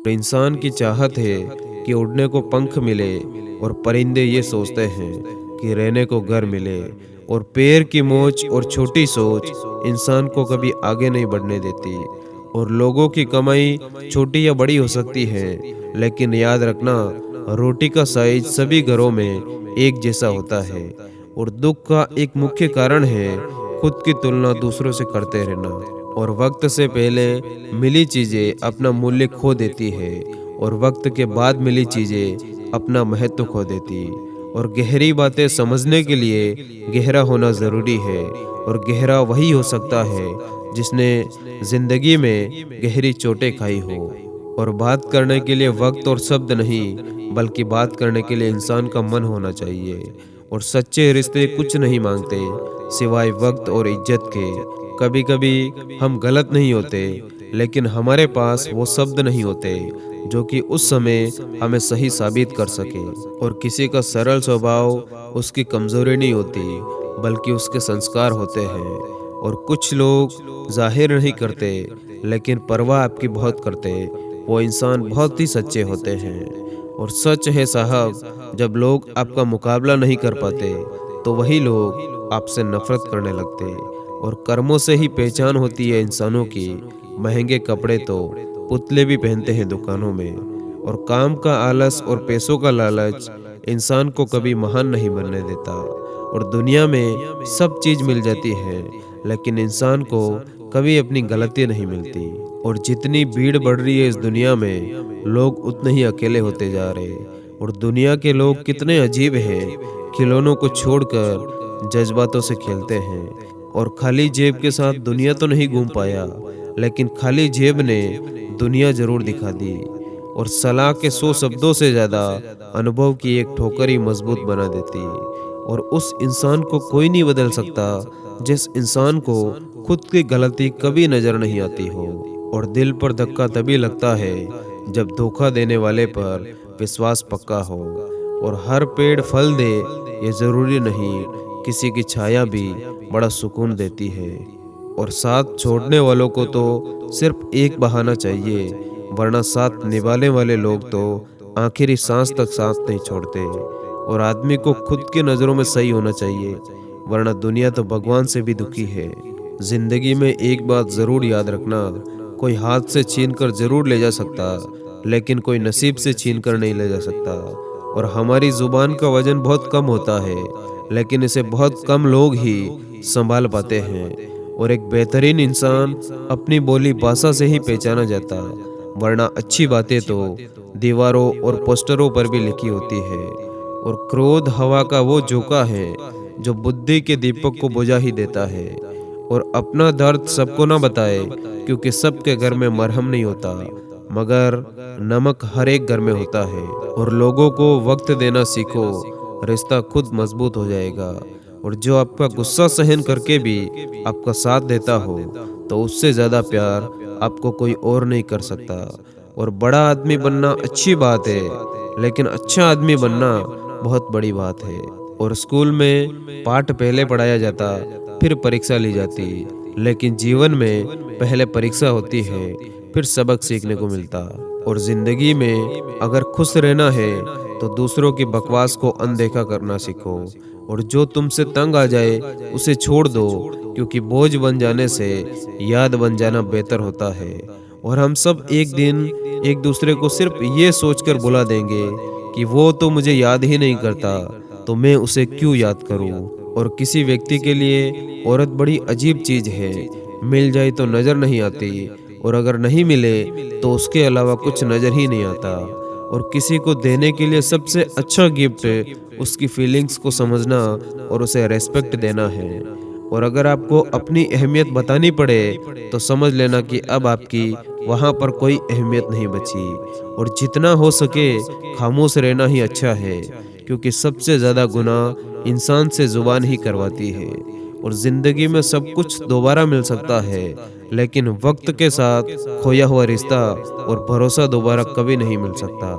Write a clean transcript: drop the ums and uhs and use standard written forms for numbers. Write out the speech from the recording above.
इंसान की चाहत है कि उड़ने को पंख मिले, और परिंदे ये सोचते हैं कि रहने को घर मिले। और पैर की मोच और छोटी सोच इंसान को कभी आगे नहीं बढ़ने देती। और लोगों की कमाई छोटी या बड़ी हो सकती है, लेकिन याद रखना, रोटी का साइज सभी घरों में एक जैसा होता है। और दुख का एक मुख्य कारण है खुद की तुलना दूसरों से करते रहना। और वक्त से पहले मिली चीजें अपना मूल्य खो देती है, और वक्त के बाद मिली चीजें अपना महत्व खो देती। और गहरी बातें समझने के लिए गहरा होना जरूरी है, और गहरा वही हो सकता है जिसने जिंदगी में गहरी चोटें खाई हो। और बात करने के लिए वक्त और शब्द नहीं, बल्कि बात करने के लिए इंसान का मन होना चाहिए। और सच्चे रिश्ते कुछ नहीं मांगते सिवाय वक्त और इज्जत के। कभी कभी हम गलत नहीं होते, लेकिन हमारे पास वो शब्द नहीं होते जो कि उस समय हमें सही साबित कर सके। और किसी का सरल स्वभाव उसकी कमजोरी नहीं होती, बल्कि उसके संस्कार होते हैं। और कुछ लोग जाहिर नहीं करते, लेकिन परवाह आपकी बहुत करते। वो इंसान बहुत ही सच्चे होते हैं। और सच है साहब, जब लोग आपका मुकाबला नहीं कर पाते, तो वही लोग आपसे नफरत करने लगते। और कर्मों से ही पहचान होती है इंसानों की। महंगे कपड़े तो पुतले भी पहनते हैं दुकानों में। और काम का आलस और पैसों का लालच इंसान को कभी महान नहीं बनने देता। और दुनिया में सब चीज मिल जाती है, लेकिन इंसान को कभी अपनी गलती नहीं मिलती। और जितनी भीड़ बढ़ रही है इस दुनिया में, लोग उतने ही अकेले होते जा रहे हैं। और दुनिया के लोग कितने अजीब हैं, खिलौनों को छोड़कर जज्बातों से खेलते हैं। और खाली जेब के साथ दुनिया तो नहीं घूम पाया, लेकिन खाली जेब ने दुनिया जरूर दिखा दी। और सलाह के 100 शब्दों से ज्यादा अनुभव की एक ठोकर ही मजबूत बना देती। और उस इंसान को कोई नहीं बदल सकता जिस इंसान को खुद की गलती कभी नजर नहीं आती हो। और दिल पर धक्का तभी लगता है जब धोखा देने वाले पर विश्वास पक्का हो। और हर पेड़ फल दे ये जरूरी नहीं, किसी की छाया भी बड़ा सुकून देती है। और साथ छोड़ने वालों को तो सिर्फ एक बहाना चाहिए, वरना साथ निभाने वाले लोग तो आखिरी सांस तक साथ नहीं छोड़ते। और आदमी को खुद की नज़रों में सही होना चाहिए, वरना दुनिया तो भगवान से भी दुखी है। जिंदगी में एक बात जरूर याद रखना, कोई हाथ से छीन कर जरूर ले जा सकता, लेकिन कोई नसीब से छीन कर नहीं ले जा सकता। और हमारी जुबान का वजन बहुत कम होता है, लेकिन इसे बहुत कम लोग ही संभाल पाते हैं। और एक बेहतरीन इंसान अपनी बोली भाषा से ही पहचाना जाता, वरना अच्छी बातें तो दीवारों और पोस्टरों पर भी लिखी होती है। और क्रोध हवा का वो झोंका है जो बुद्धि के दीपक को बुझा ही देता है। और अपना दर्द सबको ना बताए, क्योंकि सबके घर में मरहम नहीं होता, मगर नमक हर एक घर में होता है। और लोगों को वक्त देना सीखो, रिश्ता खुद मजबूत हो जाएगा। और जो आपका गुस्सा सहन करके भी आपका साथ देता हो, तो उससे ज्यादा प्यार आपको कोई और नहीं कर सकता। और बड़ा आदमी बनना अच्छी बात है, लेकिन अच्छा आदमी बनना बहुत बड़ी बात है। और स्कूल में पाठ पहले पढ़ाया जाता, फिर परीक्षा ली जाती, लेकिन जीवन में पहले परीक्षा होती है, फिर सबक सीखने को मिलता। और जिंदगी में अगर खुश रहना है, तो दूसरों की बकवास को अनदेखा करना सीखो। और जो तुमसे तंग आ जाए उसे छोड़ दो, क्योंकि बोझ बन जाने से याद बन जाना बेहतर होता है। और हम सब एक दिन एक दूसरे को सिर्फ ये सोचकर बुला देंगे कि वो तो मुझे याद ही नहीं करता, तो मैं उसे क्यों याद करूं। और किसी व्यक्ति के लिए औरत बड़ी अजीब चीज है, मिल जाए तो नजर नहीं आती, और अगर नहीं मिले तो उसके अलावा कुछ नजर ही नहीं आता। और किसी को देने के लिए सबसे अच्छा गिफ्ट उसकी फीलिंग्स को समझना और उसे रेस्पेक्ट देना है। और अगर आपको अपनी अहमियत बतानी पड़े, तो समझ लेना कि अब आपकी वहाँ पर कोई अहमियत नहीं बची। और जितना हो सके खामोश रहना ही अच्छा है, क्योंकि सबसे ज़्यादा गुनाह इंसान से जुबान ही करवाती है। और ज़िंदगी में सब कुछ दोबारा मिल सकता है, लेकिन वक्त के साथ खोया हुआ रिश्ता और भरोसा दोबारा कभी नहीं मिल सकता।